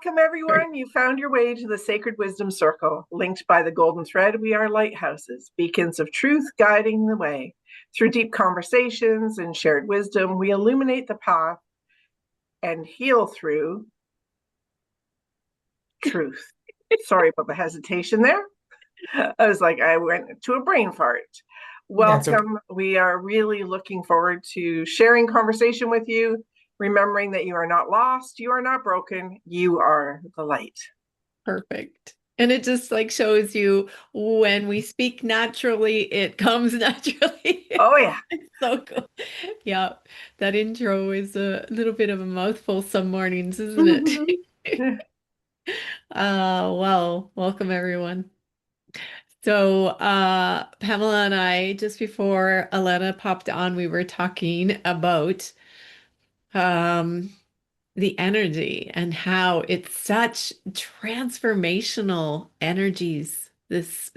Welcome, everyone. You found your way to the Sacred Wisdom Circle. Linked by the golden thread, we are lighthouses, beacons of truth guiding the way. Through deep conversations and shared wisdom, we illuminate the path and heal through truth. Sorry about the hesitation there. I was like, I went to a brain fart. That's okay. Welcome. We are really looking forward to sharing conversation with you, remembering that you are not lost, you are not broken, you are the light. Perfect. And it just like shows you when we speak naturally, it comes naturally. Oh, yeah. It's so cool. Yeah, that intro is a little bit of a mouthful some mornings, isn't it? Well, welcome everyone. So, Pamela and I, just before Alana popped on, we were talking about um the energy and how it's such transformational energies this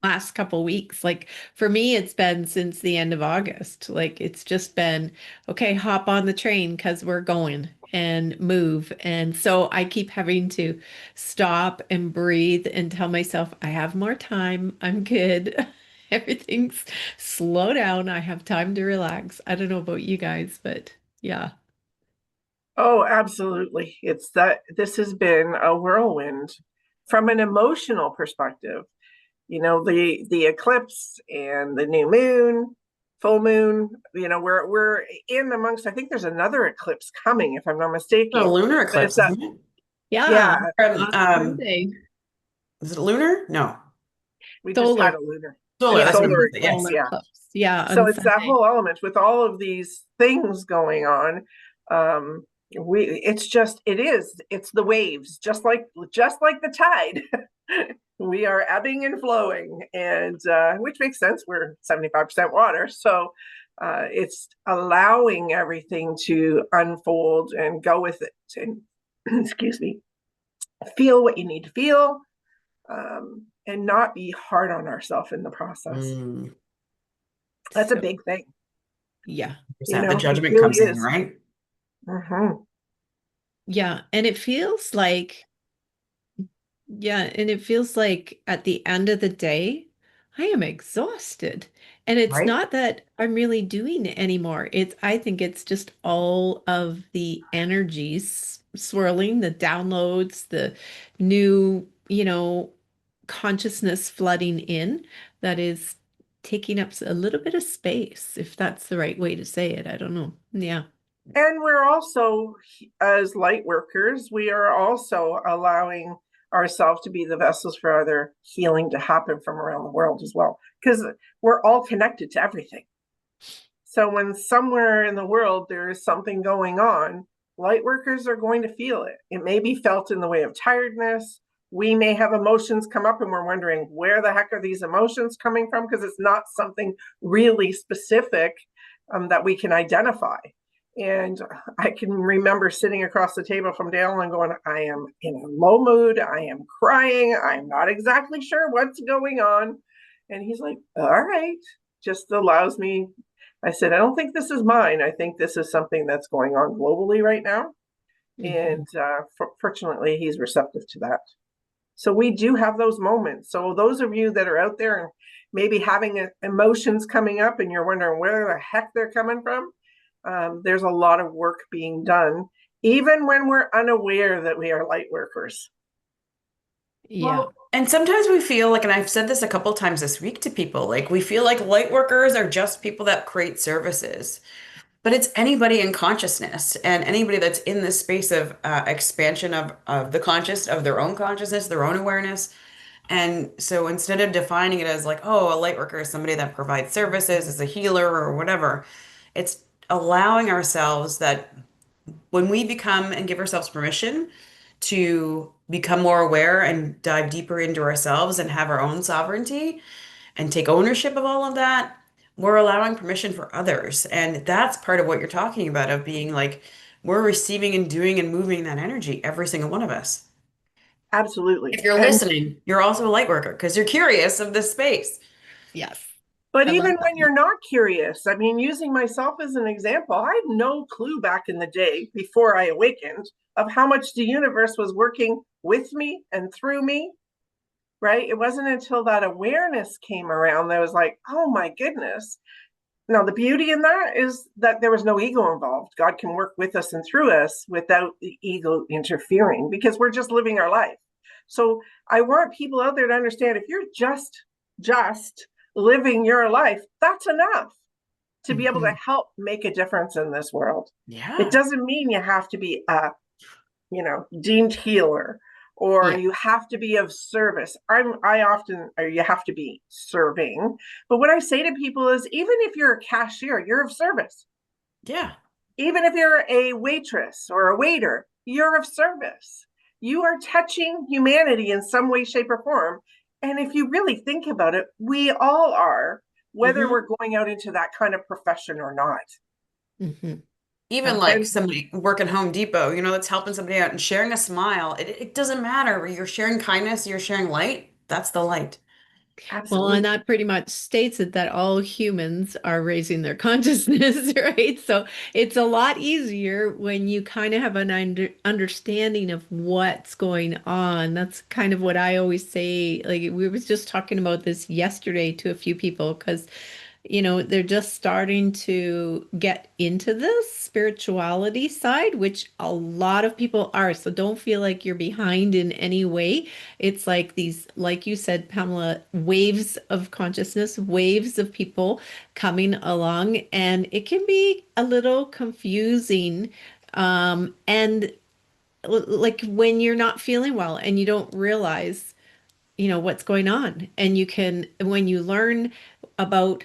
last couple weeks. Like for me, it's been since the end of August. Like it's just been, okay, hop on the train because we're going and move. And so I keep having to stop and breathe and tell myself, I have more time. I'm good. Everything's slow down. I have time to relax. I don't know about you guys, but yeah. Oh, absolutely. It's that this has been a whirlwind from an emotional perspective. The eclipse and the new moon, full moon, we're in amongst, I think there's another eclipse coming, if I'm not A mistaken. lunar But eclipse, it's a isn't it? Yeah, yeah, on Sunday. Is it lunar? No. we just had Solar. a lunar, Solar, a Yeah, that's what I meant solar to say. eclipse, Yes. solar yeah. eclipse. Yeah, So on it's that Sunday. whole element with all of these things going on. um it's the waves, just like the tide. We are ebbing and flowing, and which makes sense, we're 75% water, so it's allowing everything to unfold and go with it, and excuse me, feel what you need to feel, and not be hard on ourselves in the process. Mm, That's a So, big thing. yeah. the It judgment really comes in, is. right? Mm-hmm. Yeah, and it feels like at the end of the day, I am exhausted. And it's Right? not that I'm really doing it anymore. I think it's just all of the energies swirling, the downloads, the new, consciousness flooding in that is taking up a little bit of space, if that's the right way to say it. I don't know. Yeah. And we're also, as light workers, we are also allowing ourselves to be the vessels for other healing to happen from around the world as well, because we're all connected to everything. So when somewhere in the world there is something going on, light workers are going to feel it. It may be felt in the way of tiredness. We may have emotions come up and we're wondering, where the heck are these emotions coming from? Because it's not something really specific that we can identify. And I can remember sitting across the table from Dale and going, I am in a low mood. I am crying. I'm not exactly sure what's going on. And he's like, all right, just allows me. I said, I don't think this is mine. I think this is something that's going on globally right now. Mhm. And fortunately, he's receptive to that. So we do have those moments. So those of you that are out there and maybe having emotions coming up and you're wondering where the heck they're coming from, there's a lot of work being done, even when we're unaware that we are light workers. Yeah. Well, and sometimes we feel like, and I've said this a couple times this week to people, like we feel like light workers are just people that create services, but it's anybody in consciousness and anybody that's in this space of expansion of the conscious, of their own consciousness, their own awareness. And so instead of defining it as like, oh, a light worker is somebody that provides services, is a healer or whatever, it's allowing ourselves that when we become and give ourselves permission to become more aware and dive deeper into ourselves and have our own sovereignty and take ownership of all of that, we're allowing permission for others. And that's part of what you're talking about of being like, we're receiving and doing and moving that energy, every single one of us. Absolutely. If you're And listening, you're also a light worker because you're curious of this space. Yes. But I love even that. when you're not curious, I mean, using myself as an example, I had no clue back in the day before I awakened of how much the universe was working with me and through me, right? It wasn't until that awareness came around that I was like, oh my goodness. Now, the beauty in that is that there was no ego involved. God can work with us and through us without the ego interfering because we're just living our life. So I want people out there to understand if you're just living your life, that's enough to be able to Mhm. help make a difference in this world. It Yeah. doesn't mean you have to be a, deemed healer or Yeah. you have to be of service. I often, or you have to be serving. But what I say to people is even if you're a cashier, you're of service. Yeah. Even if you're a waitress or a waiter, you're of service. You are touching humanity in some way, shape, or form. And if you really think about it, we all are, whether Hmm. we're going out into that kind of profession or not. Mhm. Even Yeah. like And somebody working Home Depot, that's helping somebody out and sharing a smile. It doesn't matter. You're sharing kindness, you're sharing light. That's the light. Well, and absolutely. that pretty much states it that all humans are raising their consciousness, right? So it's a lot easier when you kind of have an understanding of what's going on. That's kind of what I always say. Like we was just talking about this yesterday to a few people because they're just starting to get into this spirituality side, which a lot of people are. So don't feel like you're behind in any way. It's like these, like you said, Pamela, waves of consciousness, waves of people coming along, and it can be a little confusing. And like when you're not feeling well and you don't realize, what's going on. And when you learn about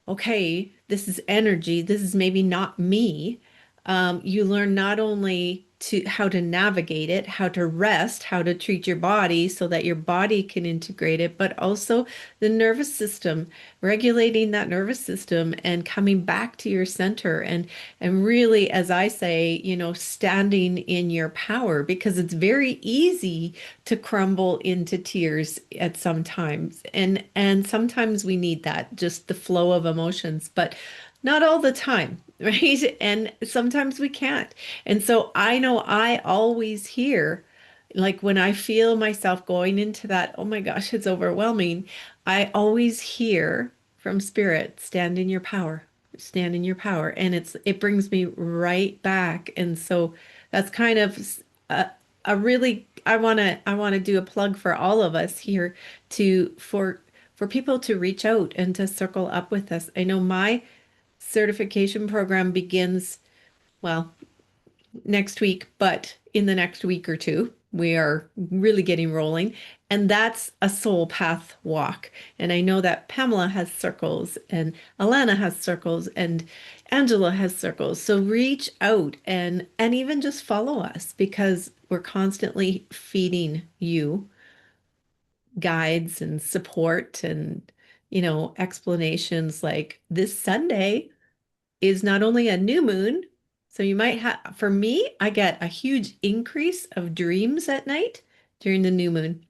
okay, this is energy, this is maybe not me. You learn not only to how to navigate it, how to rest, how to treat your body so that your body can integrate it, but also the nervous system, regulating that nervous system and coming back to your center and really, as I say, standing in your power because it's very easy to crumble into tears at some times. And sometimes we need that, just the flow of emotions, but not all the time, right? And sometimes we can't. And so I know I always hear, like when I feel myself going into that, oh my gosh, it's overwhelming, I always hear from spirit, stand in your power, stand in your power. And it brings me right back. And so that's kind of a really I want to do a plug for all of us here to for people to reach out and to circle up with us. I know my certification program begins, well, next week, but in the next week or two, we are really getting rolling. And that's a soul path walk. And I know that Pamela has circles and Alana has circles and Angela has circles. So reach out and even just follow us because we're constantly feeding you guides and support and explanations like this Sunday is not only a new moon, so you might have, for me, I get a huge increase of dreams at night during the new moon.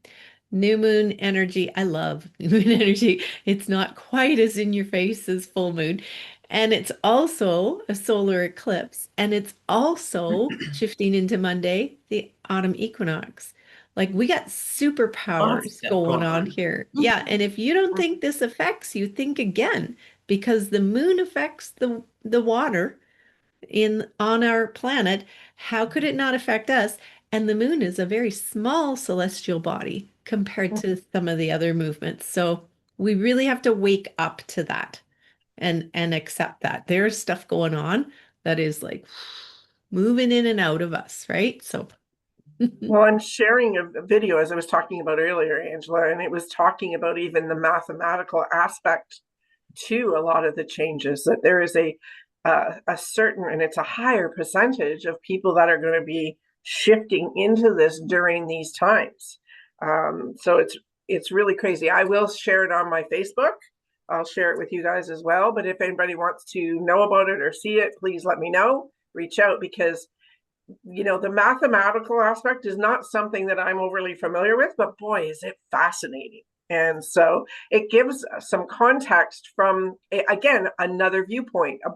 New moon energy, I love new moon energy. It's not quite as in your face as full moon. And it's also a solar eclipse. And it's also shifting into Monday, the autumn equinox. Like we got Lots of superpowers stuff going going on on. here. Yeah. And if you don't think this affects you, think again because the moon affects the water in on our planet. How could it not affect us? And the moon is a very small celestial body compared to some of the other movements. So we really have to wake up to that and accept that there's stuff going on that is like moving in and out of us, right? So Well, I'm sharing a video as I was talking about earlier, Angela, and it was talking about even the mathematical aspect to a lot of the changes that there is a certain and it's a higher percentage of people that are going to be shifting into this during these times. So it's really crazy. I will share it on my Facebook. I'll share it with you guys as well. But if anybody wants to know about it or see it, please let me know. Reach out because the mathematical aspect is not something that I'm overly familiar with, but boy, is it fascinating. And so it gives some context from, again, another viewpoint, a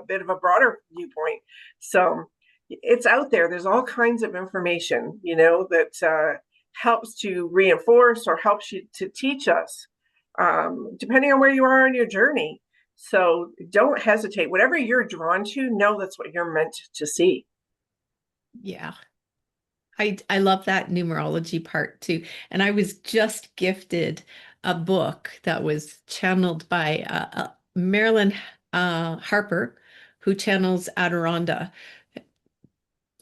bit of a broader viewpoint. So it's out there. There's all kinds of information, that helps to reinforce or helps you to teach us, depending on where you are on your journey. So don't hesitate. Whatever you're drawn to, know that's what you're meant to see. Yeah. I love that numerology part too. And I was just gifted a book that was channeled by Marilyn Harper, who channels Adironda.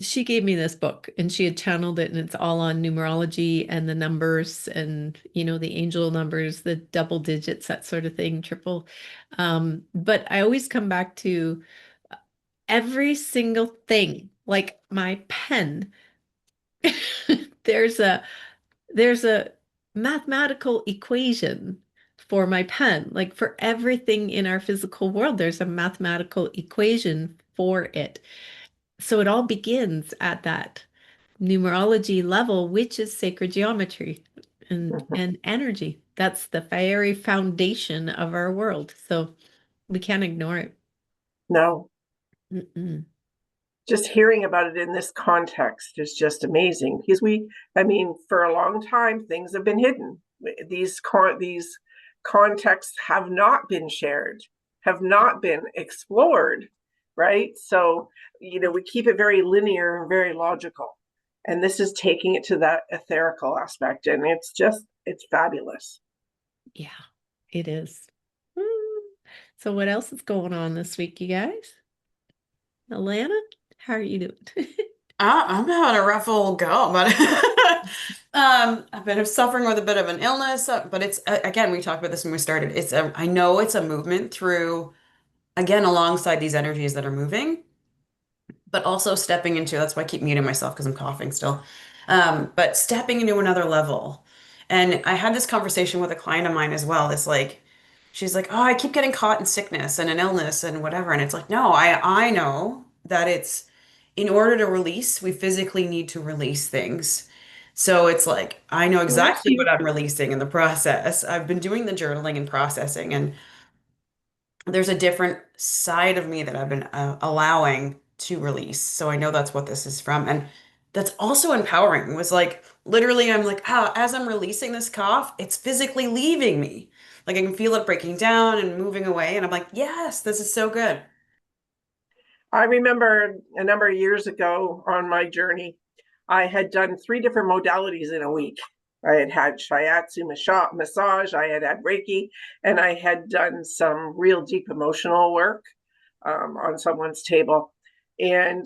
She gave me this book and she had channeled it, and it's all on numerology and the numbers and, the angel numbers, the double digits, that sort of thing, triple. But I always come back to every single thing, like my pen. There's a there's a mathematical equation for my pen. Like for everything in our physical world, there's a mathematical equation for it. So it all begins at that numerology level, which is sacred geometry and Mhm. and energy. That's the very foundation of our world. So we can't ignore it. No, Mm-mm. just hearing about it in this context is just amazing because for a long time, things have been hidden. These contexts have not been shared, have not been explored, right? So, we keep it very linear and very logical. And this is taking it to that etherical aspect. And it's fabulous. Yeah, it is. Mm. So what else is going on this week, you guys? Alana, how are you doing? I'm having a rough old go, but I've been suffering with a bit of an illness, but it's again, we talked about this when we started. I know it's a movement through, again, alongside these energies that are moving, but also stepping into, that's why I keep muting myself because I'm coughing still. But stepping into another level. And I had this conversation with a client of mine as well. It's like, she's like, oh, I keep getting caught in sickness and an illness and whatever. And it's like, no, I know that it's in order to release, we physically need to release things. So it's like, I know exactly what I'm releasing in the process. I've been doing the journaling and processing, and there's a different side of me that I've been allowing to release. So I know that's what this is from. And that's also empowering. It was like, literally, I'm like, as I'm releasing this cough, it's physically leaving me. Like I can feel it breaking down and moving away. And I'm like, yes, this is so good. I remember a number of years ago on my journey, I had done 3 different modalities in a week. I had had shiatsu massage, I had Reiki, and I had done some real deep emotional work on someone's table. And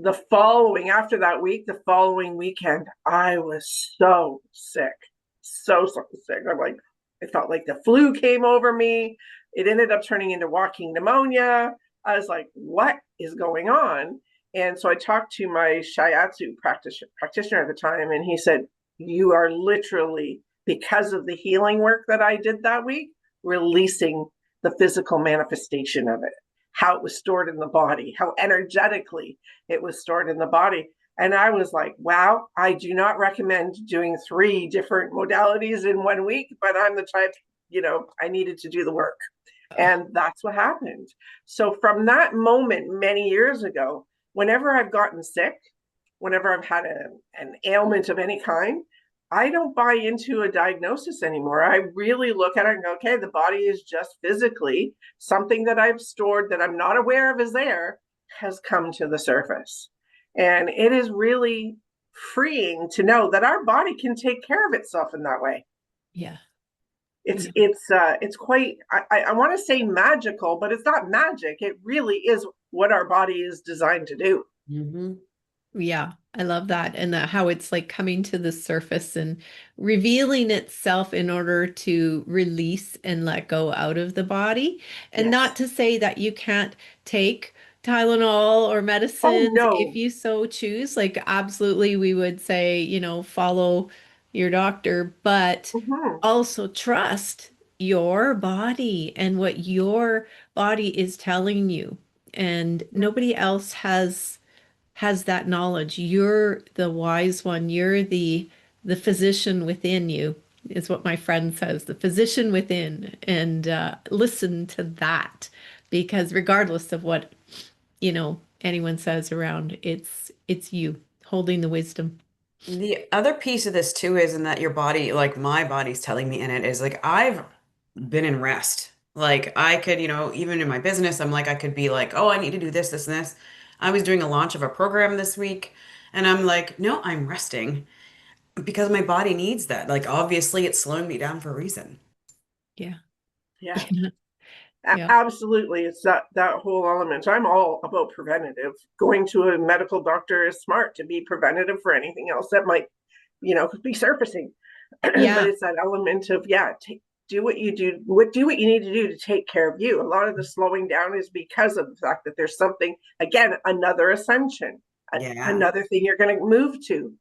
after that week, the following weekend, I was so sick, so sick. I felt like the flu came over me. It ended up turning into walking pneumonia. I was like, what is going on? And so I talked to my shiatsu practitioner at the time, and he said, you are literally, because of the healing work that I did that week, releasing the physical manifestation of it, how it was stored in the body, how energetically it was stored in the body. And I was like, wow, I do not recommend doing 3 different modalities in 1 week, but I'm the type, I needed to do the work. And that's what happened. So from that moment many years ago, whenever I've gotten sick, whenever I've had an ailment of any kind, I don't buy into a diagnosis anymore. I really look at it and go, okay, the body is just physically something that I've stored that I'm not aware of is there has come to the surface. And it is really freeing to know that our body can take care of itself in that way. Yeah. It's quite, I want to say magical, but it's not magic. It really is what our body is designed to do. Mm-hmm. Yeah, I love that. And that how it's like coming to the surface and revealing itself in order to release and let go out of the body. And not Yes. to say that you can't take Tylenol or Oh medicines if no. you so choose. Like, absolutely, we would say, follow your doctor, but Mhm. also trust your body and what your body is telling you. And nobody else has that knowledge. You're the wise one. You're the physician within you. is what my friend says, the physician within, and listen to that, because regardless of what, anyone says around, it's you holding the wisdom. The other piece of this too is in that your body, like my body's telling me in it, is like I've been in rest. Like I could, even in my business, I'm like, I could be like, oh, I need to do this, this, and this. I was doing a launch of a program this week, and I'm like, no, I'm resting because my body needs that. Like obviously it's slowing me down for a reason. Yeah. Yeah. Yeah. Absolutely. It's that whole element. I'm all about preventative. Going to a medical doctor is smart to be preventative for anything else that might, be surfacing. But Yeah. it's that element of, do what you do, do what you need to do to take care of you. A lot of the slowing down is because of the fact that there's something, again, another ascension, Yeah. another thing you're going to move to.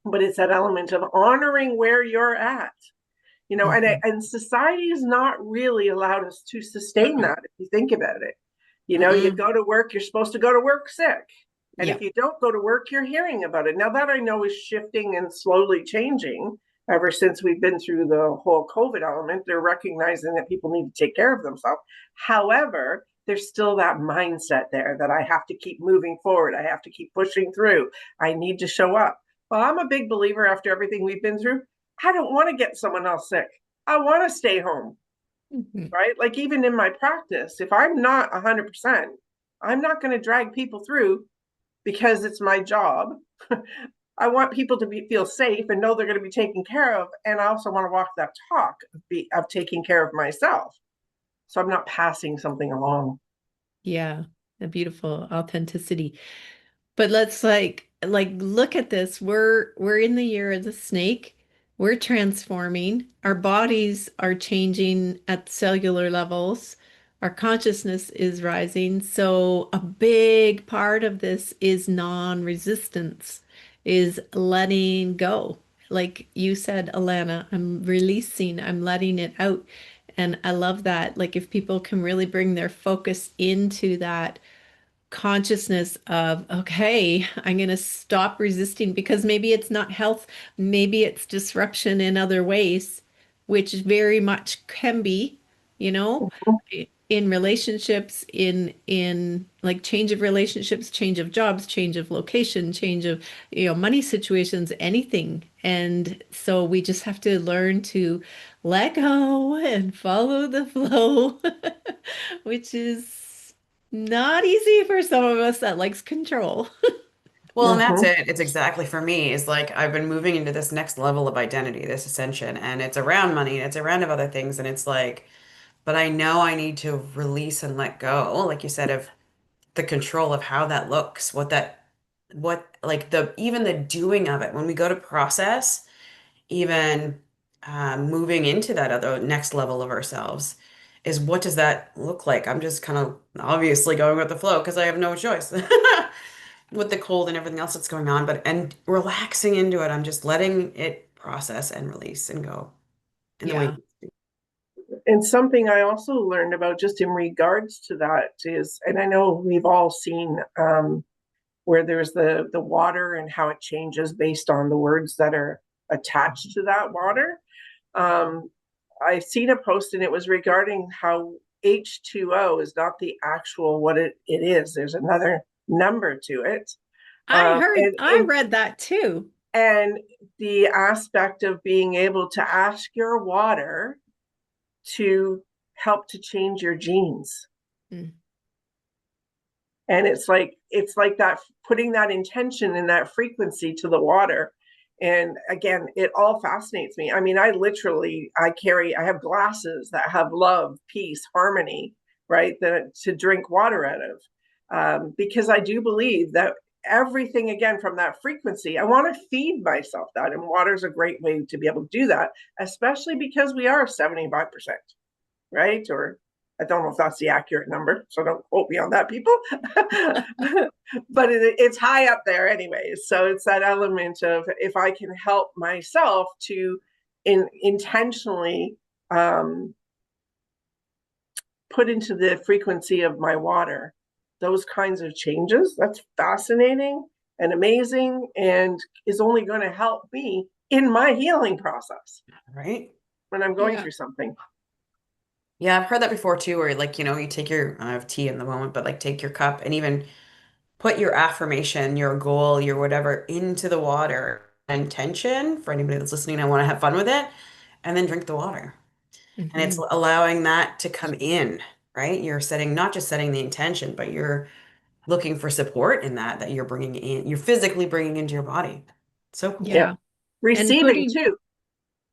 But it's that element of honoring where you're at. Mhm. And society has not really allowed us to sustain Mm-mm. that if you think about it. You Mm-mm. go to work, you're supposed to go to work sick. And Yeah. if you don't go to work, you're hearing about it. Now, that I know is shifting and slowly changing ever since we've been through the whole COVID element. They're recognizing that people need to take care of themselves. However, there's still that mindset there that I have to keep moving forward. I have to keep pushing through. I need to show up. Well, I'm a big believer after everything we've been through. I don't want to get someone else sick. I want to stay home, Mhm. right? Like even in my practice, if I'm not 100%, I'm not going to drag people through because it's my job. I want people to feel safe and know they're going to be taken care of. And I also want to walk that talk of taking care of myself. So I'm not passing something along. Yeah. A beautiful authenticity. But let's like look at this. We're in the year of the snake. We're transforming. Our bodies are changing at cellular levels. Our consciousness is rising. So a big part of this is non-resistance, is letting go. Like you said, Alana, I'm releasing, I'm letting it out. And I love that. Like if people can really bring their focus into that consciousness of, okay, I'm going to stop resisting, because maybe it's not health, maybe it's disruption in other ways, which very much can be, you know, in relationships, in like change of relationships, change of jobs, change of location, change of, money situations, anything. And so we just have to learn to let go and follow the flow, which is not easy for some of us that likes control. Well, and that's Mm-hmm. it. It's exactly for me. Is like I've been moving into this next level of identity, this ascension, and it's around money, it's around of other things, and it's like, but I know I need to release and let go, like you said, of the control of how that looks, what like the even the doing of it when we go to process, even moving into that other next level of ourselves, is what does that look like? I'm just kind of obviously going with the flow because I have no choice. With the cold and everything else that's going on, but and relaxing into it, I'm just letting it process and release and go in the way. Yeah. And something I also learned about just in regards to that is, and I know we've all seen where there's the water and how it changes based on the words that are attached to that water. Um, I've seen a post and it was regarding how H2O is not the actual what it is. There's another number to it. I heard, And I in read that too. and the aspect of being able to ask your water to help to change your genes. Mm. And it's like that, putting that intention and that frequency to the water. And again, it all fascinates me. I mean, I have glasses that have love, peace, harmony, right, that to drink water out of, because I do believe that everything, again, from that frequency, I want to feed myself that, and water is a great way to be able to do that, especially because we are 75%, right? Or I don't know if that's the accurate number, so don't quote me on that, people. But it's high up there, anyways. So it's that element of, if I can help myself to intentionally put into the frequency of my water those kinds of changes, that's fascinating and amazing, and is only going to help me in my healing process Right? when I'm going Yeah. through something. Yeah, I've heard that before too, where like, you take I have tea in the moment, but like take your cup and even put your affirmation, your goal, your whatever into the water. Intention for anybody that's listening, I want to have fun with it, and then drink the water. And it's Hmm. allowing that to come in, right? You're setting, not just setting the intention, but you're looking for support in that you're bringing in, you're physically bringing into your body. So cool. Yeah. Yeah. And Receiving putting too.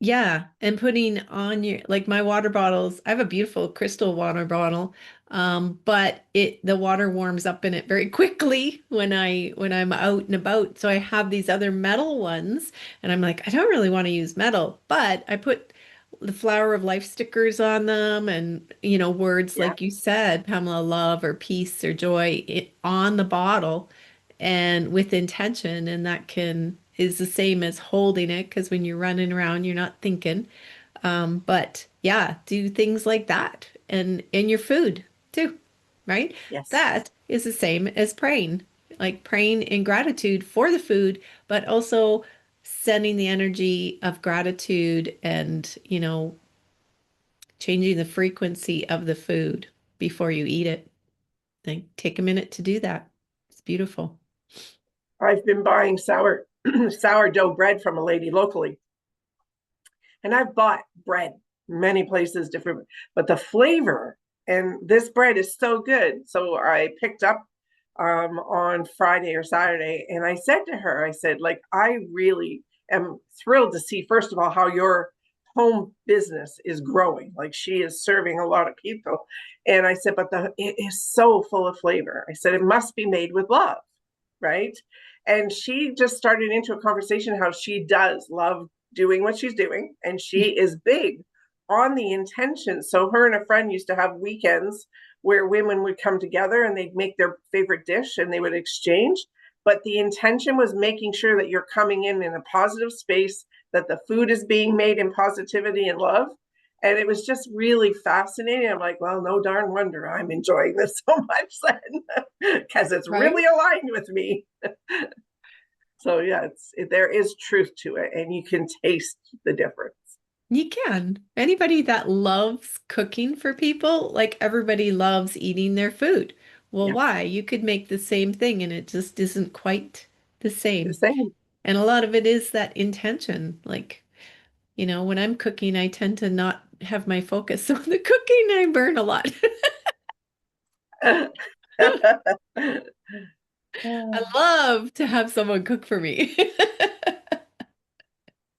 Yeah, and putting on your like my water bottles. I have a beautiful crystal water bottle, but the water warms up in it very quickly when I'm out and about. So I have these other metal ones, and I'm like, I don't really want to use metal, but I put the flower of life stickers on them, and words Yeah. like you said, Pamela, love or peace or joy on the bottle, and with intention, and that can is the same as holding it because when you're running around you're not thinking, but yeah, do things like that, and in your food too, right? Yes. That is the same as praying, like praying in gratitude for the food, but also sending the energy of gratitude, and changing the frequency of the food before you eat it. Like, take a minute to do that. It's beautiful. I've been buying sourdough bread from a lady locally. And I've bought bread many places, different, but the flavor and this bread is so good. So I picked up on Friday or Saturday, and I said to her, I said, like, I really am thrilled to see, first of all, how your home business is growing. Like, she is serving a lot of people. And I said, but it is so full of flavor. I said, it must be made with love, right? And she just started into a conversation how she does love doing what she's doing, and she is big on the intention. So her and a friend used to have weekends where women would come together and they'd make their favorite dish and they would exchange, but the intention was making sure that you're coming in a positive space, that the food is being made in positivity and love. And it was just really fascinating. I'm like, well, no darn wonder I'm enjoying this so much then, because it's Right? really aligned with me. So yeah, there is truth to it, and you can taste the difference. You can. Anybody that loves cooking for people, like everybody loves eating their food. Well, Yeah, why? You could make the same thing and it just isn't quite the the same. same. And a lot of it is that intention. Like, when I'm cooking, I tend to not have my focus on the cooking. I burn a lot. I love to have someone cook for me.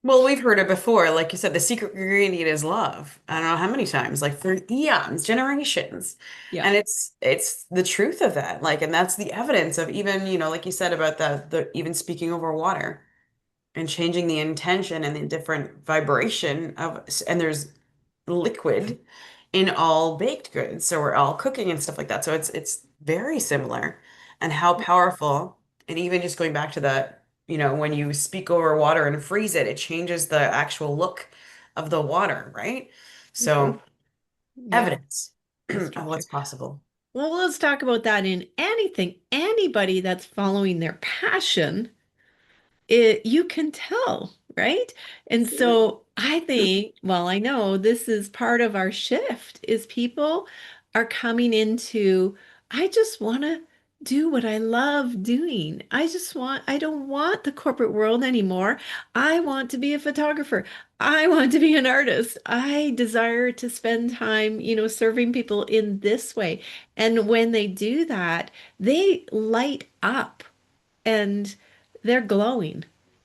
Well, we've heard it before. Like you said, the secret ingredient is love. I don't know how many times, like for eons, generations. Yeah. And it's the truth of that. Like, and that's the evidence of even, like you said about the even speaking over water and changing the intention and the different vibration of, and there's liquid in all baked goods. So we're all cooking and stuff like that. So it's very similar, and how powerful. And even just going back to that, when you speak over water and freeze it, it changes the actual look of the water, right? Mhm. So Yeah, evidence that's of true. what's possible. Well, let's talk about that in anything. Anybody that's following their passion, you can tell, right? And Absolutely. so I think, well, I know this is part of our shift is people are coming into, I just want to do what I love doing. I don't want the corporate world anymore. I want to be a photographer. I want to be an artist. I desire to spend time, serving people in this way. And when they do that, they light up and they're glowing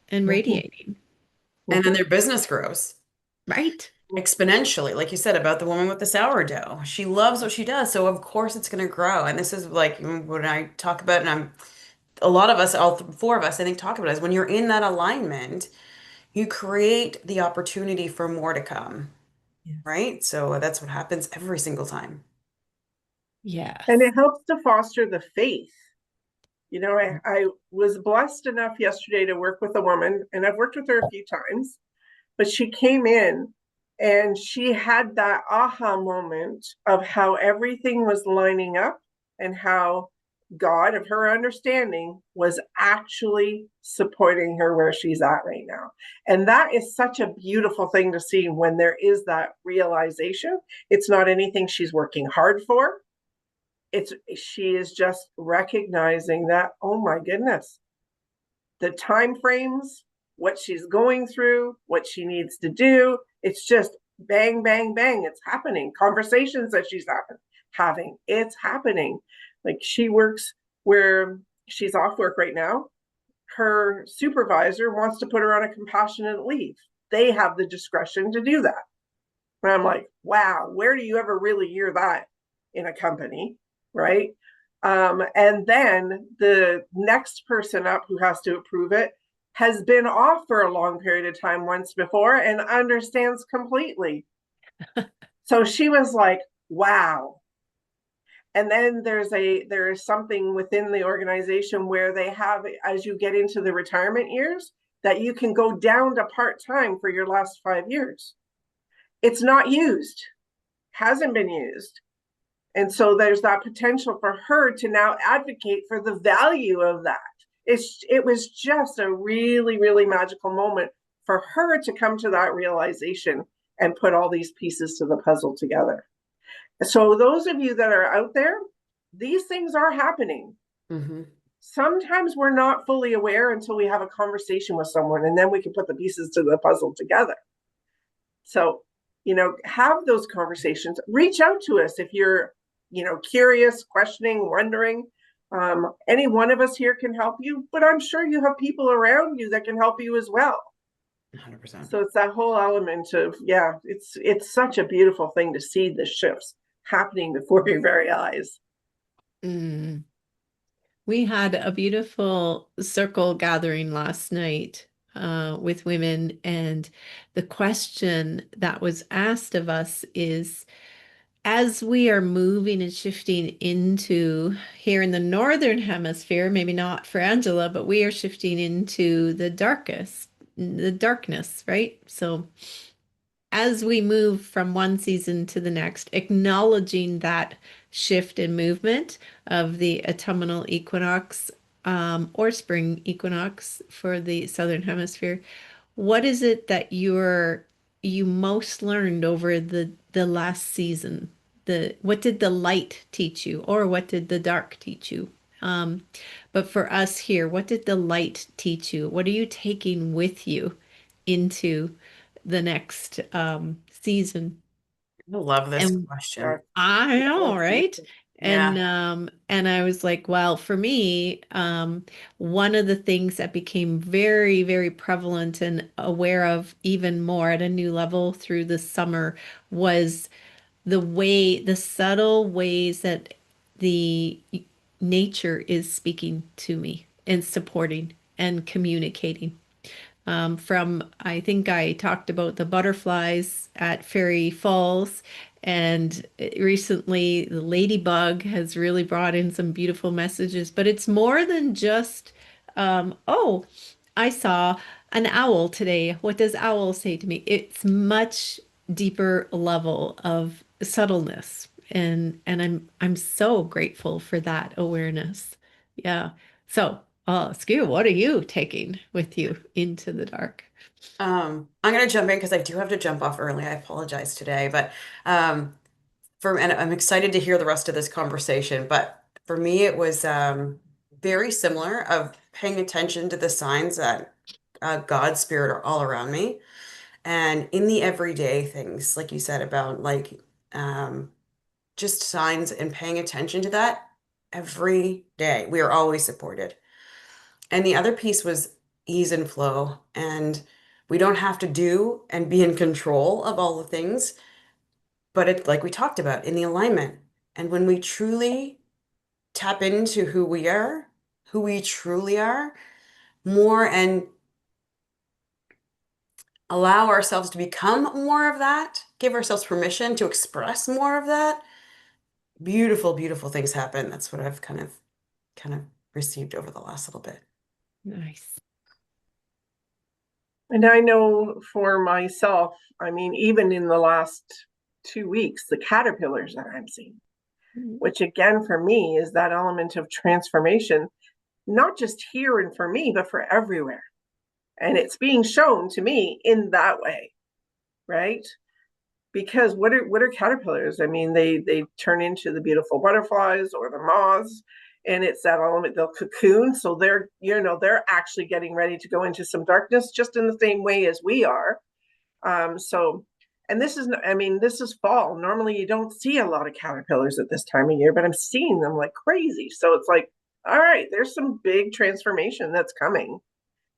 and Mhm. radiating, And then Mhm. their business grows right? exponentially, like you said about the woman with the sourdough. She loves what she does, so of course it's going to grow. And this is like when I talk about, and a lot of us, all four of us, I think, talk about it, is when you're in that alignment, you create the opportunity for more to come, Yes. right? So that's what happens every single time. And Yes. it helps to foster the faith. I was blessed enough yesterday to work with a woman, and I've worked with her a few times, but she came in and she had that aha moment of how everything was lining up and how God of her understanding was actually supporting her where she's at right now. And that is such a beautiful thing to see when there is that realization. It's not anything she's working hard for. She is just recognizing that, oh my goodness, the time frames, what she's going through, what she needs to do, it's just bang, bang, bang. It's happening. Conversations that she's having, it's happening. Like she works where she's off work right now. Her supervisor wants to put her on a compassionate leave. They have the discretion to do that. And I'm like, wow, where do you ever really hear that in a company? Right. And then the next person up who has to approve it has been off for a long period of time once before and understands completely. So she was like, wow. And then there is something within the organization where they have, as you get into the retirement years, that you can go down to part-time for your last 5 years. It's not used, hasn't been used. And so there's that potential for her to now advocate for the value of that. It was just a really, really magical moment for her to come to that realization and put all these pieces to the puzzle together. So those of you that are out there, these things are happening. Mm-hmm. Sometimes we're not fully aware until we have a conversation with someone, and then we can put the pieces to the puzzle together. So, have those conversations. Reach out to us if you're, curious, questioning, wondering. Any one of us here can help you, but I'm sure you have people around you that can help you as well. 100%. So it's that whole element of, it's such a beautiful thing to see the shifts happening before your very eyes. Mm. We had a beautiful circle gathering last night with women, and the question that was asked of us is, as we are moving and shifting into here in the northern hemisphere, maybe not for Angela, but we are shifting into the darkness, right? So as we move from one season to the next, acknowledging that shift in movement of the autumnal equinox or spring equinox for the southern hemisphere, what is it that you most learned over the last season? What did the light teach you, or what did the dark teach you? But for us here, what did the light teach you? What are you taking with you into the next season? I love this And question. I know, right? Yeah. And I was like, well, for me, one of the things that became very, very prevalent and aware of even more at a new level through the summer was the subtle ways that the nature is speaking to me and supporting and communicating. I think I talked about the butterflies at Fairy Falls, and recently the ladybug has really brought in some beautiful messages. But it's more than just, oh, I saw an owl today. What does owl say to me? It's much deeper level of subtleness, and I'm so grateful for that awareness. Yeah. So, Skew, what are you taking with you into the dark? I'm gonna jump in because I do have to jump off early. I apologize today, but and I'm excited to hear the rest of this conversation. But for me, it was very similar of paying attention to the signs that God's spirit are all around me, and in the everyday things, like you said about um, just signs and paying attention to that every day. We are always supported. And the other piece was ease and flow. And we don't have to do and be in control of all the things, but it's like we talked about in the alignment. And when we truly tap into who we are, who we truly are, more and allow ourselves to become more of that, give ourselves permission to express more of that, beautiful, beautiful things happen. That's what I've kind of received over the last little bit. Nice. And I know for myself, I mean, even in the last 2 weeks, the caterpillars that I'm seeing, which again, for me, is that element of transformation, not just here and for me, but for everywhere. And it's being shown to me in that way, right? Because what are caterpillars? I mean, they turn into the beautiful butterflies or the moths, and it's that element, they'll cocoon. So they're actually getting ready to go into some darkness just in the same way as we are. So, and this is, I mean, this is fall. Normally you don't see a lot of caterpillars at this time of year, but I'm seeing them like crazy. So it's like, all right, there's some big transformation that's coming.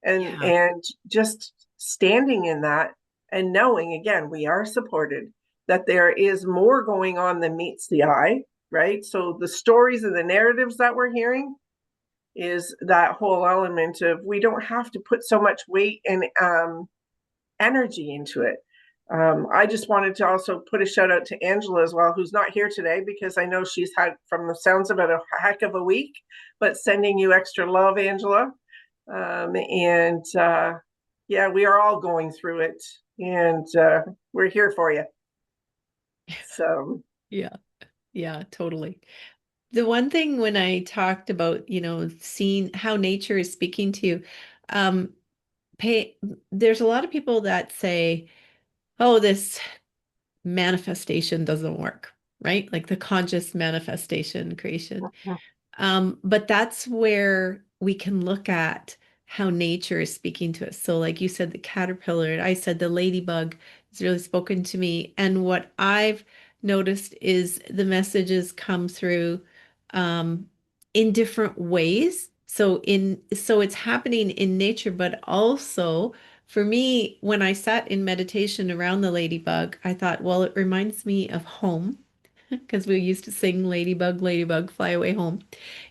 Yeah. And just standing in that and knowing, again, we are supported, that there is more going on than meets the eye, right? So the stories and the narratives that we're hearing is that whole element of, we don't have to put so much weight and energy into it. I just wanted to also put a shout out to Angela as well, who's not here today, because I know she's had, from the sounds of it, a heck of a week, but sending you extra love, Angela. Yeah, we are all going through it, and we're here for you. So Yeah. Yeah, totally. The one thing when I talked about, seeing how nature is speaking to you, um, there's a lot of people that say, oh, this manifestation doesn't work, right? Like the conscious manifestation creation. But that's where we can look at how nature is speaking to us. So, like you said, the caterpillar, and I said the ladybug has really spoken to me. And what I've noticed is the messages come through in different ways. So it's happening in nature, but also for me, when I sat in meditation around the ladybug, I thought, well, it reminds me of home because we used to sing Ladybug, Ladybug, Fly Away Home.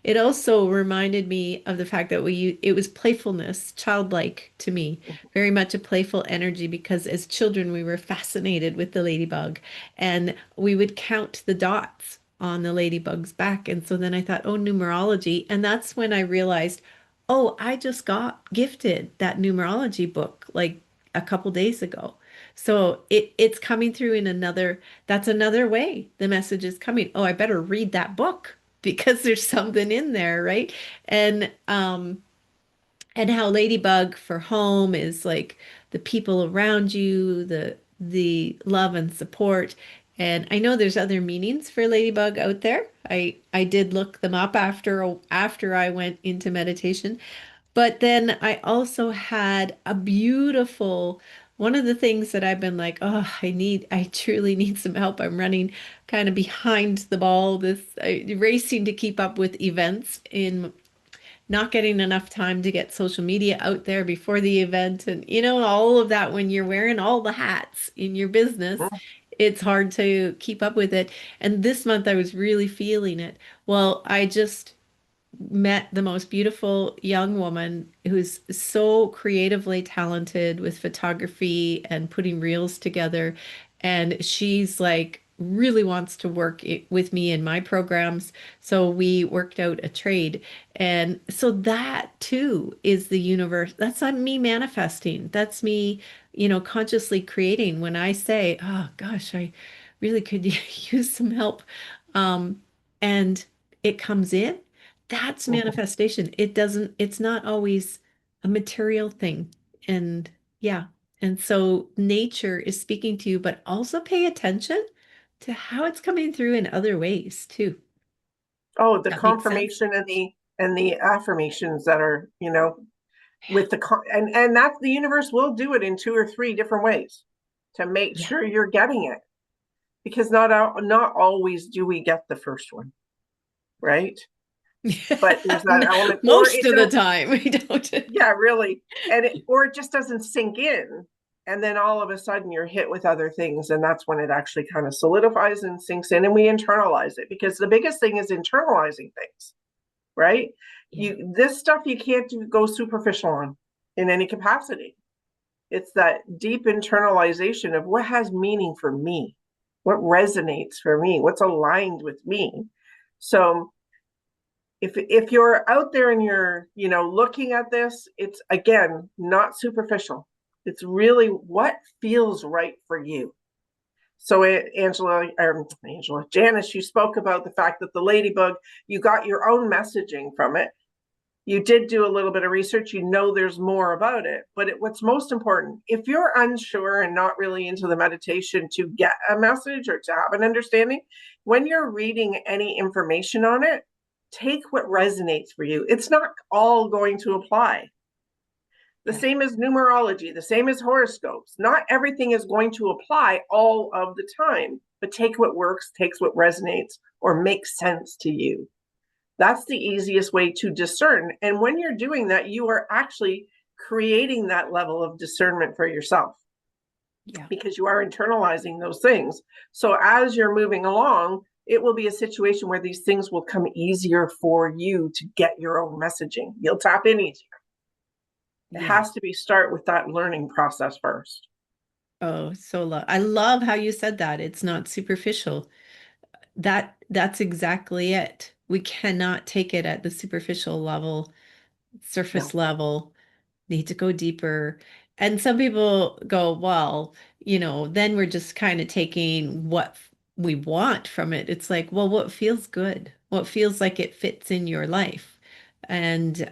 It also reminded me of the fact that it was playfulness, childlike to me, very much a playful energy because as children we were fascinated with the ladybug and we would count the dots on the ladybug's back. And so then I thought, oh, numerology. And that's when I realized, oh, I just got gifted that numerology book like a couple days ago. So it's coming through in that's another way the message is coming. Oh, I better read that book because there's something in there, right? And how ladybug for home is like the people around you, the love and support. And I know there's other meanings for ladybug out there. I did look them up after I went into meditation. But then I also had a beautiful one of the things that I've been like, oh, I truly need some help. I'm running kind of behind the ball, racing to keep up with events in not getting enough time to get social media out there before the event. And, all of that when you're wearing all the hats in your business, it's hard to keep up with it. And this month I was really feeling it. Well, I just met the most beautiful young woman who's so creatively talented with photography and putting reels together. And she's like, really wants to work with me in my programs. So we worked out a trade. And so that too is the universe. That's not me manifesting. That's me, consciously creating when I say, oh gosh, I really could use some help. And it comes in. That's manifestation. It's not always a material thing. And yeah. And so nature is speaking to you, but also pay attention to how it's coming through in other ways too. oh, the That makes sense. confirmation and the affirmations that are, Yeah. with and that's, the universe will do it in 2 or 3 different ways to make Yeah. sure you're getting it, because not always do we get the first one, right? But there's that element, or Most it of the does. time we don't. Yeah, really. Or it just doesn't sink in. And then all of a sudden you're hit with other things. And that's when it actually kind of solidifies and sinks in, and we internalize it, because the biggest thing is internalizing things, right? Yeah. This stuff you can't go superficial on in any capacity. It's that deep internalization of what has meaning for me, what resonates for me, what's aligned with me. So if you're out there and you're looking at this, it's again not superficial. It's really what feels right for you. So Janice, you spoke about the fact that the ladybug, you got your own messaging from it. You did do a little bit of research, you know there's more about it. But what's most important, if you're unsure and not really into the meditation to get a message or to have an understanding, when you're reading any information on it, take what resonates for you. It's not all going to apply. The same as numerology, the same as horoscopes. Not everything is going to apply all of the time, but take what works, takes what resonates, or makes sense to you. That's the easiest way to discern. And when you're doing that, you are actually creating that level of discernment for yourself. Yeah. Because you are internalizing those things. So as you're moving along, it will be a situation where these things will come easier for you to get your own messaging. You'll tap in easier. It has to be start with that learning process first. Oh, I love how you said that. It's not superficial. That's exactly it. We cannot take it at the superficial level, surface level, need to go deeper. And some people go, well, then we're just kind of taking what we want from it. It's like, well, what feels good? What feels like it fits in your life? And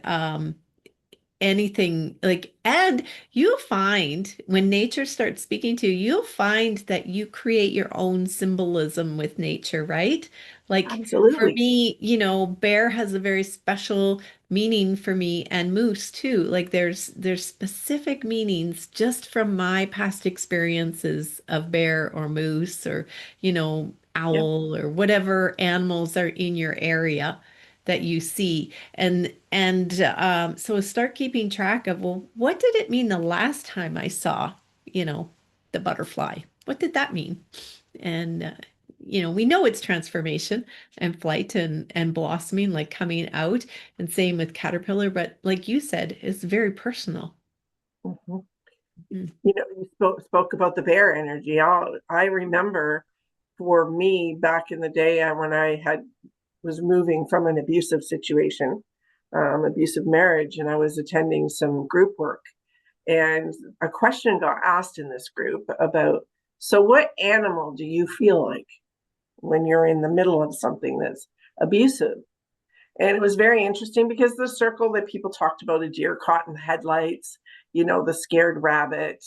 anything like, and you'll find when nature starts speaking to you, you'll find that you create your own symbolism with nature, right? Like for me, bear has a very special meaning for me, and moose too. Like there's specific meanings just from my past experiences of bear or moose or owl or whatever animals are in your area that you see. So start keeping track of, well, what did it mean the last time I saw, the butterfly? What did that mean? And we know it's transformation and flight and blossoming, like coming out, and same with caterpillar, but like you said, it's very personal. Mm-hmm. You spoke about the bear energy. I remember for me back in the day when I was moving from an abusive situation, abusive marriage, and I was attending some group work. And a question got asked in this group about, so what animal do you feel like when you're in the middle of something that's abusive? And it was very interesting because the circle that people talked about, a deer caught in the headlights, the scared rabbit,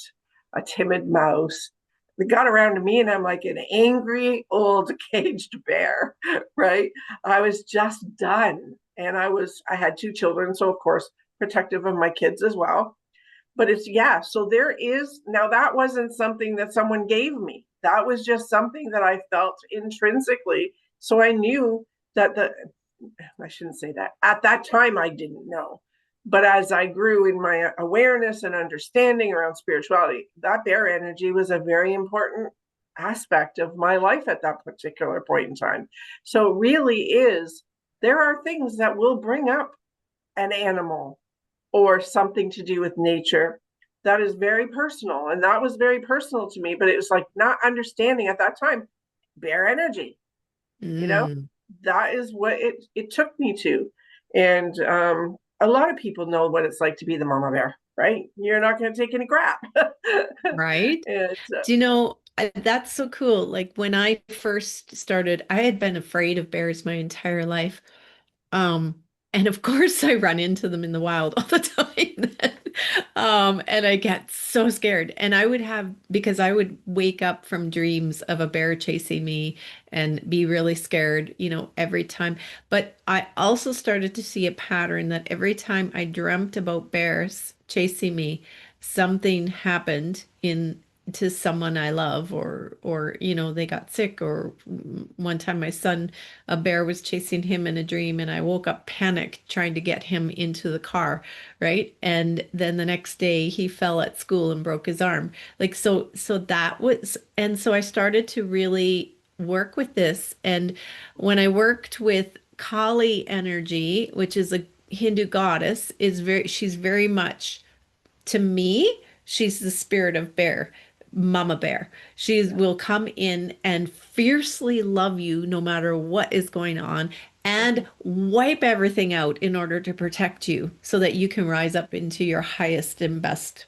a timid mouse. It got around to me and I'm like an angry old caged bear, right? I was just done. And I had 2 children, so of course protective of my kids as well. But so there is, now that wasn't something that someone gave me. That was just something that I felt intrinsically. So I knew that I shouldn't say that. At that time, I didn't know. But as I grew in my awareness and understanding around spirituality, that bear energy was a very important aspect of my life at that particular point in time. So it really is, there are things that will bring up an animal or something to do with nature that is very personal. And that was very personal to me, but it was like not understanding at that time, bear energy, that is what it took me to. And a lot of people know what it's like to be the mama bear, right? You're not going to take any crap. Right. And, that's so cool. Like when I first started, I had been afraid of bears my entire life. And of course I run into them in the wild all the time. And I get so scared. And because I would wake up from dreams of a bear chasing me and be really scared, every time. But I also started to see a pattern that every time I dreamt about bears chasing me, something happened to someone I love, or they got sick, or one time a bear was chasing him in a dream and I woke up panicked trying to get him into the car, right? And then the next day he fell at school and broke his arm. Like so that was, and so I started to really work with this. And when I worked with Kali energy, which is a Hindu goddess, she's very much, to me, she's the spirit of bear. Mama bear. She will come in and fiercely love you no matter what is going on and wipe everything out in order to protect you so that you can rise up into your highest and best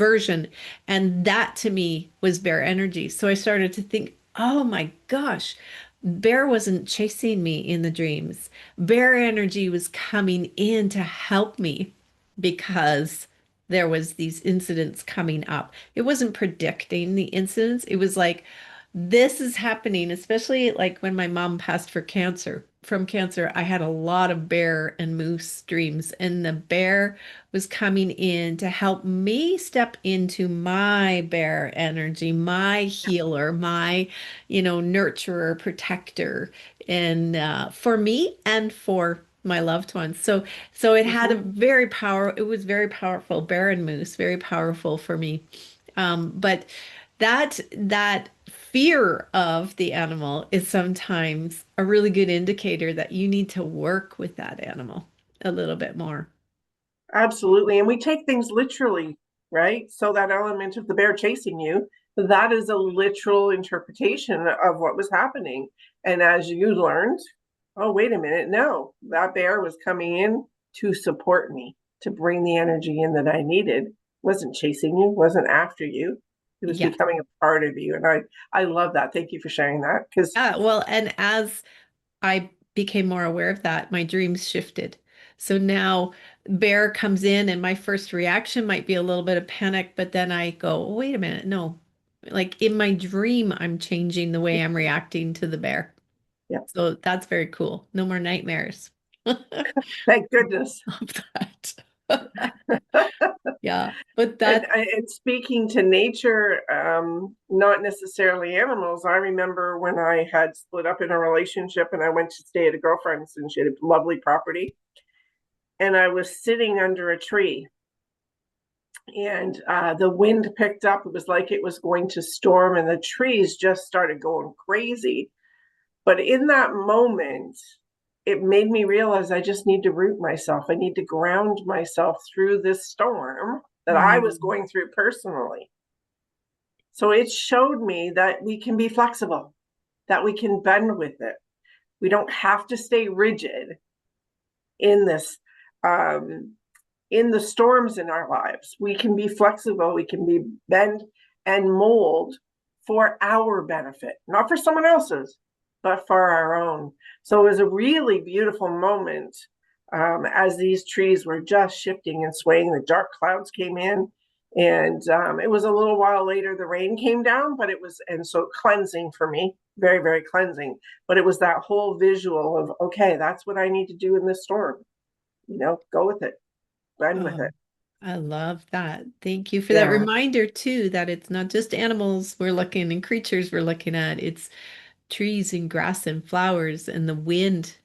version. And that to me was bear energy. So I started to think, oh my gosh, bear wasn't chasing me in the dreams. Bear energy was coming in to help me because there was these incidents coming up. It wasn't predicting the incidents. It was like, this is happening, especially like when my mom passed from cancer. I had a lot of bear and moose dreams, and the bear was coming in to help me step into my bear energy, my healer, my, nurturer, protector, and for me and for my loved ones. So it had a Mhm. very it was very powerful, bear and moose, very powerful for me. But that fear of the animal is sometimes a really good indicator that you need to work with that animal a little bit more. Absolutely. And we take things literally, right? So that element of the bear chasing you, that is a literal interpretation of what was happening. And as you learned, oh, wait a minute, no, that bear was coming in to support me, to bring the energy in that I needed. Wasn't chasing you, wasn't after you. It was Yeah. becoming a part of you. And I love that. Thank you for sharing that. Because Yeah, well, and as I became more aware of that, my dreams shifted. So now bear comes in and my first reaction might be a little bit of panic, but then I go, oh, wait a minute, no. Like in my dream, I'm changing the way I'm reacting to the bear. yeah, So that's very cool. No more nightmares. thank goodness. Love that. Yeah, but And, that, and speaking to nature, not necessarily animals. I remember when I had split up in a relationship and I went to stay at a girlfriend's and she had a lovely property. And I was sitting under a tree and the wind picked up. It was like it was going to storm and the trees just started going crazy. But in that moment, it made me realize I just need to root myself. I need to ground myself through this storm that I was mm, going through personally. So it showed me that we can be flexible, that we can bend with it. We don't have to stay rigid in this, in the storms in our lives. We can be flexible, we can be bend and mold for our benefit, not for someone else's, but for our own. So it was a really beautiful moment as these trees were just shifting and swaying. The dark clouds came in, and it was a little while later the rain came down, but it was, and so cleansing for me, very, very cleansing. But it was that whole visual of, okay, that's what I need to do in this storm. Go with it, run with oh, it. I love that. Thank you for that Yeah, reminder too, that it's not just animals we're looking and creatures we're looking at. It's trees and grass and flowers and the wind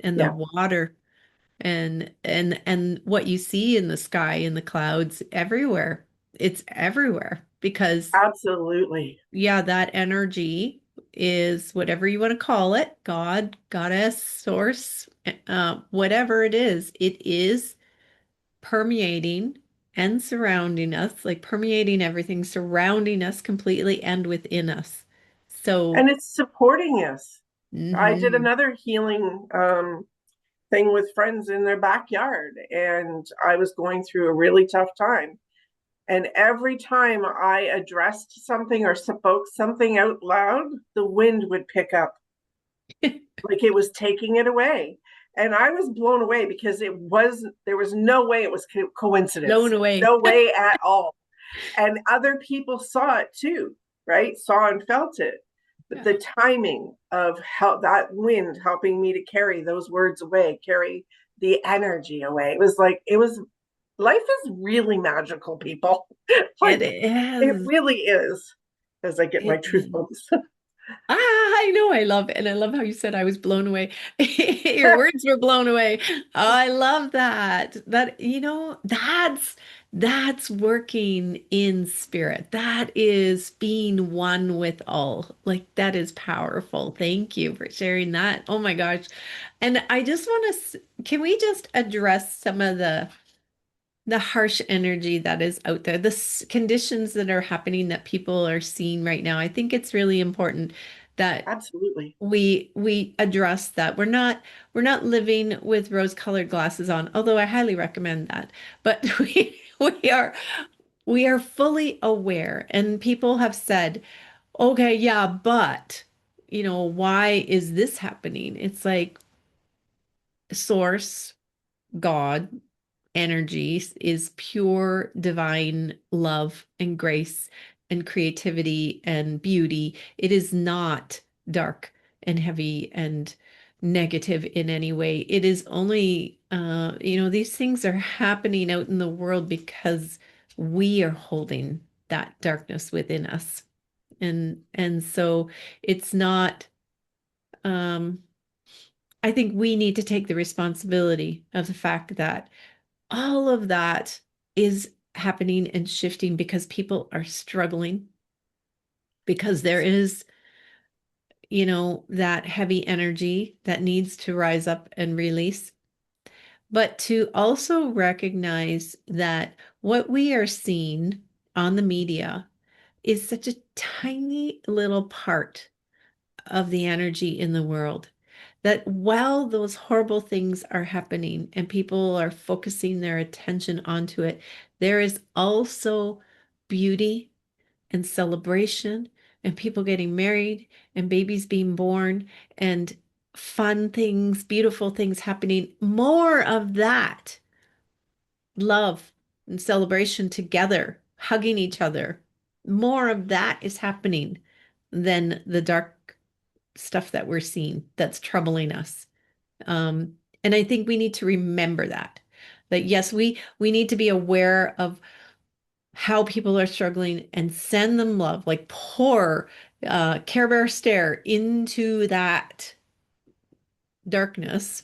and the yeah, water and what you see in the sky in the clouds everywhere. It's everywhere because absolutely. yeah, that energy is whatever you want to call it, God, goddess, source, whatever it is permeating and surrounding us, like permeating everything, surrounding us completely and within us. So, And it's supporting us. I did mhm. another healing thing with friends in their backyard, and I was going through a really tough time. And every time I addressed something or spoke something out loud, the wind would pick up like it was taking it away. And I was blown away because there was no way it was Blown coincidence, away. no way at all. And other people saw it too, right? Saw and felt it. But Yeah. the timing of how that wind helping me to carry those words away, carry the energy away. It was life is really magical, people. It Like it is. really is. As I get my It truth is. bumps. Ah, I know. I love it. And I love how you said I was blown away. Your words were blown away. Oh, I love that. That's working in spirit. That is being one with all. Like that is powerful. Thank you for sharing that. Oh my gosh. And I just want to, can we just address some of the harsh energy that is out there, the conditions that are happening that people are seeing right now? I think it's really important that Absolutely. we address that. We're not living with rose-colored glasses on, although I highly recommend that. But we are we are fully aware, and people have said, okay, yeah, but, why is this happening? It's like source, God, energy is pure divine love and grace and creativity and beauty. It is not dark and heavy and negative in any way. It is only, these things are happening out in the world because we are holding that darkness within us. And so it's not, um, I think we need to take the responsibility of the fact that all of that is happening and shifting because people are struggling, because there is, that heavy energy that needs to rise up and release. But to also recognize that what we are seeing on the media is such a tiny little part of the energy in the world. That while those horrible things are happening and people are focusing their attention onto it, there is also beauty and celebration and people getting married and babies being born and fun things, beautiful things happening. More of that love and celebration together, hugging each other. More of that is happening than the dark stuff that we're seeing that's troubling us. And I think we need to remember that yes, we need to be aware of how people are struggling and send them love, like pour Care Bear stare into that darkness,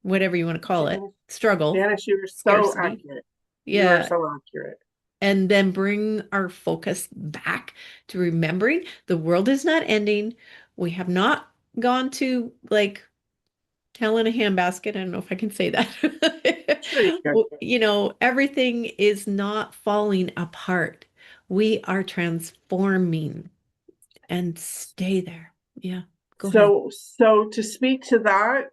whatever you want to call it, struggle, Janice, you are so scarcity. accurate. You are Yeah. so accurate. And then bring our focus back to remembering the world is not ending. We have not gone to like hell in a handbasket. I don't know if I can say that. Sure you can. Everything is not falling apart. We are transforming and stay there. Yeah, go ahead. So to speak to that,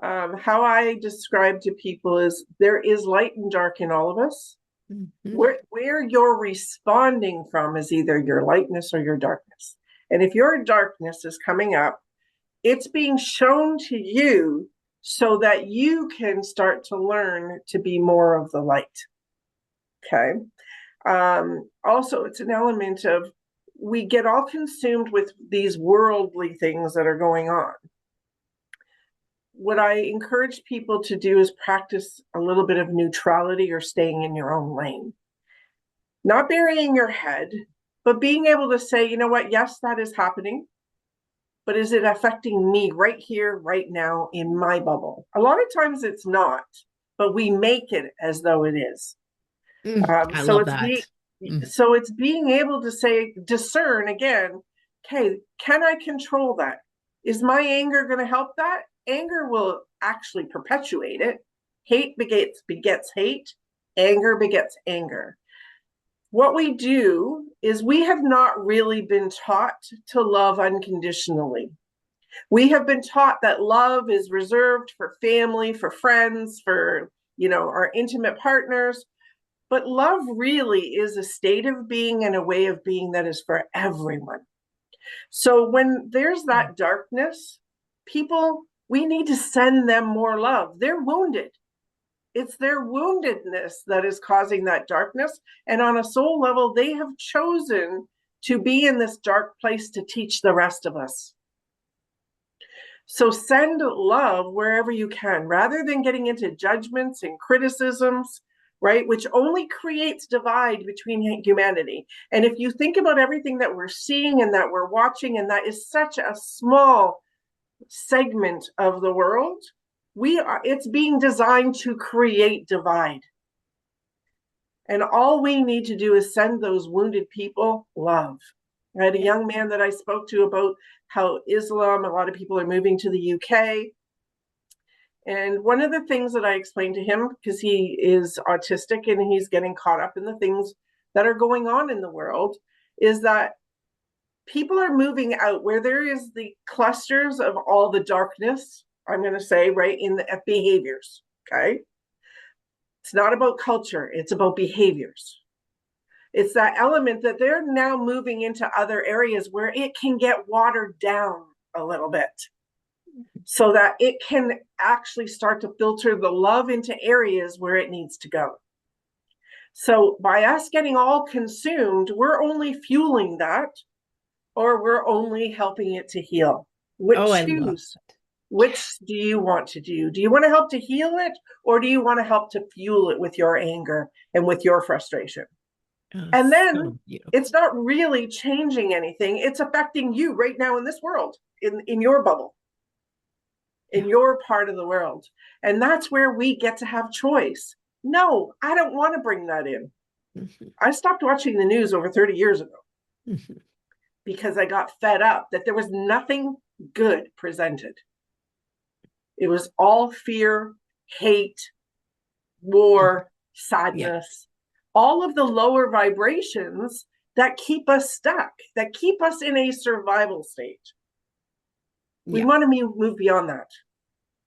how I describe to people is there is light and dark in all of us. Mhm. Where you're responding from is either your lightness or your darkness. And if your darkness is coming up, it's being shown to you so that you can start to learn to be more of the light. Okay. Also, it's an element of we get all consumed with these worldly things that are going on. What I encourage people to do is practice a little bit of neutrality or staying in your own lane. Not burying your head, but being able to say, you know what, yes, that is happening, but is it affecting me right here, right now in my bubble? A lot of times it's not, but we make it as though it is. I love that. So it's being able to say, discern again, okay, can I control that? Is my anger going to help that? Anger will actually perpetuate it. Hate begets hate. Anger begets anger. What we do is we have not really been taught to love unconditionally. We have been taught that love is reserved for family, for friends, for, our intimate partners. But love really is a state of being and a way of being that is for everyone. So when there's that darkness, people, we need to send them more love. They're wounded. It's their woundedness that is causing that darkness. And on a soul level, they have chosen to be in this dark place to teach the rest of us. So send love wherever you can, rather than getting into judgments and criticisms, right? Which only creates divide between humanity. And if you think about everything that we're seeing and that we're watching, and that is such a small segment of the world, it's being designed to create divide. And all we need to do is send those wounded people love. I had a young man that I spoke to about how Islam, a lot of people are moving to the UK. And one of the things that I explained to him, because he is autistic and he's getting caught up in the things that are going on in the world, is that people are moving out where there is the clusters of all the darkness, I'm going to say, right, in the behaviors. Okay. It's not about culture, it's about behaviors. It's that element that they're now moving into other areas where it can get watered down a little bit so that it can actually start to filter the love into areas where it needs to go. So by us getting all consumed, we're only fueling that, or we're only helping it to heal. Oh, I love Choose. it. Which do you want to do? Do you want to help to heal it, or do you want to help to fuel it with your anger and with your frustration? Oh, And then so beautiful. it's not really changing anything. It's affecting you right now in this world, in your bubble, in your part of the world. And that's where we get to have choice. No, I don't want to bring that in. I stopped watching the news over 30 years ago because I got fed up that there was nothing good presented. It was all fear, hate, war, sadness, all of the lower vibrations that keep us stuck, that keep us in a survival state. We want to move beyond that.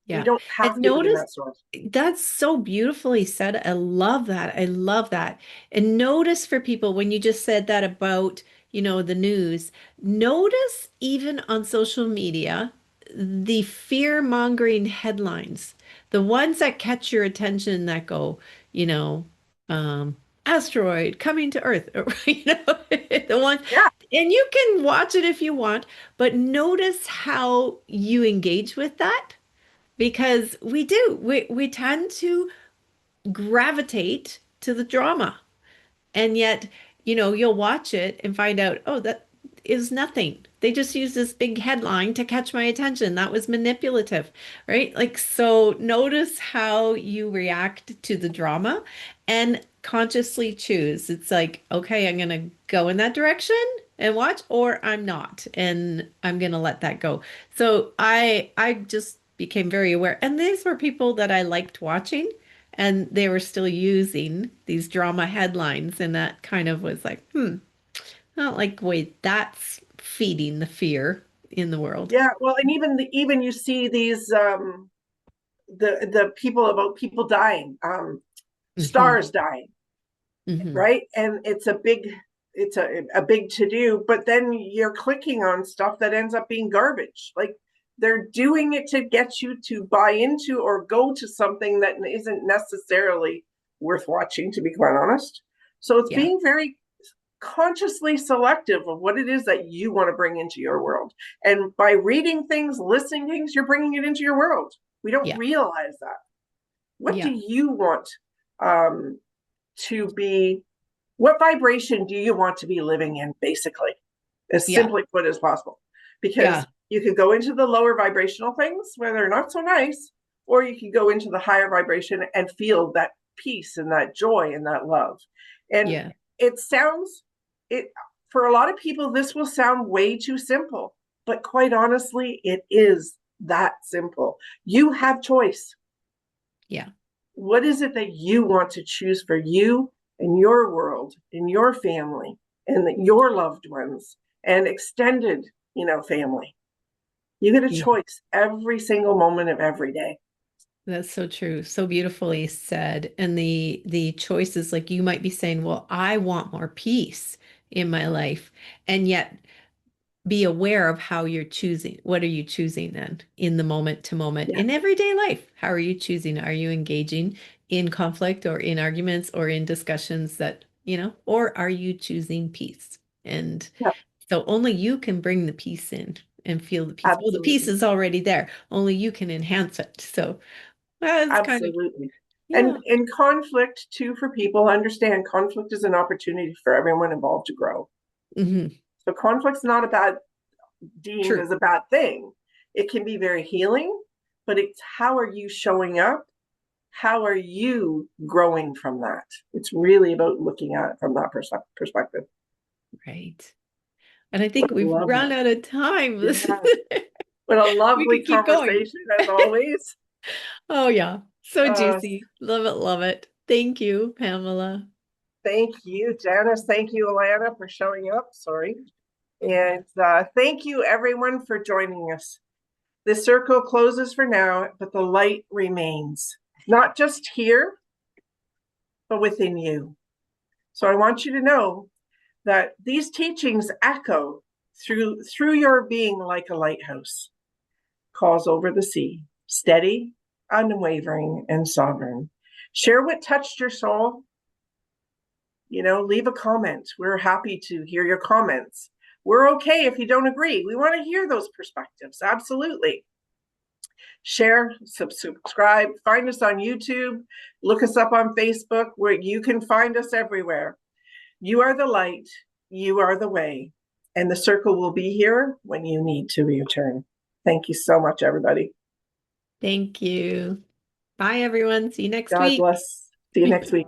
We don't have And to be in notice that source. that's so beautifully said. I love that. I love that. And notice for people when you just said that about, the news, notice even on social media, the fear-mongering headlines, the ones that catch your attention that go, you know, asteroid coming to Earth, or, the one, Yeah. and you can watch it if you want, but notice how you engage with that. Because we do. We tend to gravitate to the drama. And yet, you'll watch it and find out, oh, that is nothing. They just used this big headline to catch my attention. That was manipulative, right? Like, so notice how you react to the drama and consciously choose. It's like, okay, I'm going to go in that direction and watch, or I'm not, and I'm going to let that go. So I just became very aware. And these were people that I liked watching, and they were still using these drama headlines, and that kind of was like, I don't like the way that's feeding the fear in the world. Yeah. Well, and even you see these the people about people dying, stars dying, right? And it's a big to do, but then you're clicking on stuff that ends up being garbage. Like, they're doing it to get you to buy into or go to something that isn't necessarily worth watching, to be quite honest. So it's being very consciously selective of what it is that you want to bring into your world. And by reading things, listening things, you're bringing it into your world. We don't realize that. What do you want to be? What vibration do you want to be living in, basically, as simply put as possible? Because you can go into the lower vibrational things where they're not so nice, or you can go into the higher vibration and feel that peace and that joy and that love. And it sounds, for a lot of people, this will sound way too simple, but quite honestly, it is that simple. You have choice. Yeah. What is it that you want to choose for you in your world, in your family, and your loved ones, and extended, family? You get a choice every single moment of every day. That's so true. So beautifully said. And the choices, like you might be saying, well, I want more peace in my life. And yet be aware of how you're choosing. What are you choosing then in the moment to moment in everyday life? How are you choosing? Are you engaging in conflict or in arguments or in discussions that, or are you choosing peace? And so only you can bring the peace in and feel the peace. Well, the peace is already there. Only you can enhance it. So that's absolutely. And in conflict too, for people, understand conflict is an opportunity for everyone involved to grow. So conflict's not deemed as a bad thing. It can be very healing, but it's how are you showing up? How are you growing from that? It's really about looking at it from that perspective. Right. And I think we've run out of time. But a lovely conversation as always. Oh, yeah. So juicy. Love it. Love it. Thank you, Pamela. Thank you, Janice. Thank you, Alana, for showing up. Sorry. And thank you, everyone, for joining us. The circle closes for now, but the light remains, not just here, but within you. So I want you to know that these teachings echo through your being like a lighthouse. Calls over the sea, steady, unwavering, and sovereign. Share what touched your soul. Leave a comment. We're happy to hear your comments. We're okay if you don't agree. We want to hear those perspectives. Absolutely. Share, subscribe, find us on YouTube, look us up on Facebook, where you can find us everywhere. You are the light, you are the way, and the circle will be here when you need to return. Thank you so much, everybody. Thank you. Bye, everyone. See you next God week. bless. See you next week.